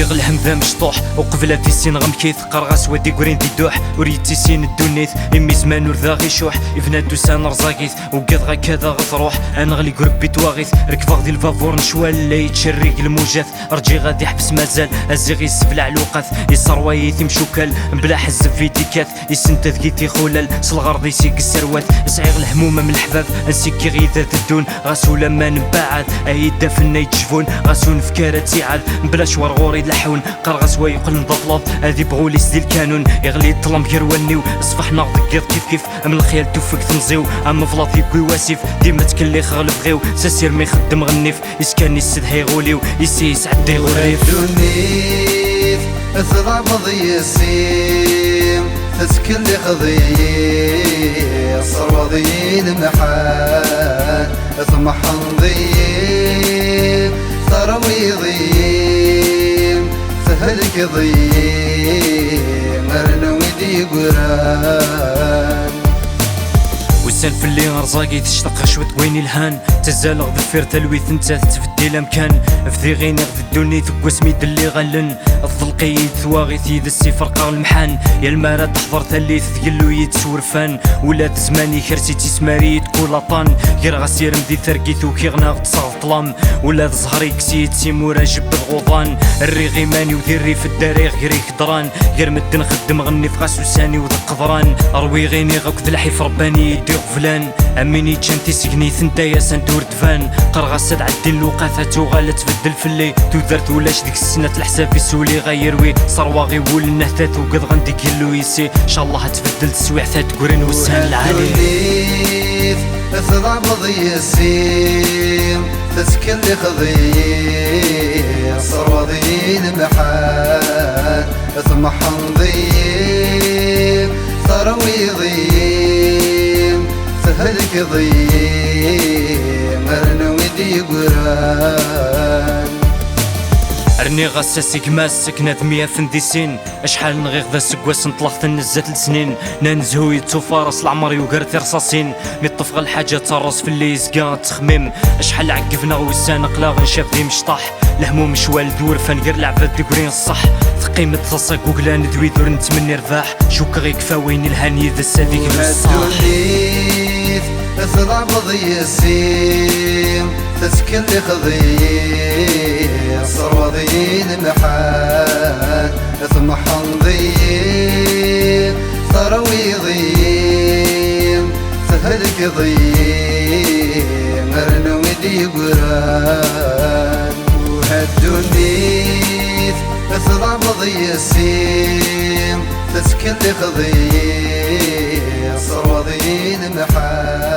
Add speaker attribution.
Speaker 1: وريغ الهمذا مشطوح وقبل في السين غمكيث قرغاس ودي قرين دي دوح وريتي سين الدنيث امي زمان ورذا غيشوح افنادو سان رزاقيث وقاد غا كذا غتروح انا غلي قربي تواغيث ركفاغ دي الفافور نشوال لا يتشريق الموجات رجي غادي حبس مازال ازيغي يسفلع الوقات يصروايث مشوكال بلا حزب في ديكات يسنتذ كيتي خولال سالغرض يسيق السروات يسعيغ الهمومه من الحباب انسيكي غيثات الدون غاسو لما نبعد ايدا فينا يتشفون غاسو نفكارات يعاد بلا شوار غوري لحون قرغس ويقل نضفلض هادي بغولي سدي الكانون يغلي الظلم يروانيو صفح ناض كيف كيف من الخيال توفك تنزيو اما فلاطي كوي واسيف ديما تكلي خغلب غيو ساسير ما يخدم غنيف يسكاني السد هيغوليو يسي يسعد يغريف
Speaker 2: دونيف اثرع مضي السيم تسكلي خضير صار وضي المحال اثمح نضيم ثروي ضيم سهلك ضيم مرنو يدي قران
Speaker 1: وسان في اللي رزاقي تشتق شوت وين الهان تزالغ ذفير تلويث انت تفدي الامكان فذي غيني غد الدوني ثق سميد اللي غلن الظلقي ثواغيث يد السفر قاو المحان يا المارا تحضر تلي تثقلو يتسورفان ولا تزماني خرسي تسماري تقول طان غير غسير مدي ثرقيث وكي غنا تصاغ طلام ولا زهري كسيت سيمورا جب الغوضان الريغي ماني وذري في الداريغ غير كدران غير مدن خدم غني في غاسو ساني وذ قدران اروي غيني غاك ذلحي رباني يدي غفلان اميني تشنتي سكني ثنتايا سندور دفان قرغاسات عدي اللوقاثات وغالا تبدل فلي تودرت ولاش ديك السنة الحساب في سولي غيروي صرواغي ول النهتات وقد غندي كيلو يسي ان شاء الله تبدل تسويعثات قرين وسهل العالي
Speaker 2: اثرع مضي السيم تسكلي خضير صار وضي المحال اثمح نضيم ثروي ضيم سهلك ضيم مرنو يدي قران
Speaker 1: رني غاساسيك ماسك نادمية فنديسين اشحال نغيغ ذا سكواس نطلقت نزات السنين نانزهو يتوفارس العمر يوقرت رصاصين ميطفغ الحاجة ترص في اللي يزقا تخميم اشحال عقفنا وسان قلاغ نشاف ذي مشطاح الهموم شوال دور فنقر لعبة ديكورين الصح ثقيمة تصاق وقلا ندوي دور نتمني رباح شوك غيك فاوين الهاني ذا الساديك بالصح
Speaker 2: اثرع مضي السيم تسكلي خضير صار وضي المحال اثمح نضيم ثروي ضيم سهلك ضيم مرنو يدي قران وهالدنيث اثرع مضي السيم تسكلي خضير صار وضي المحال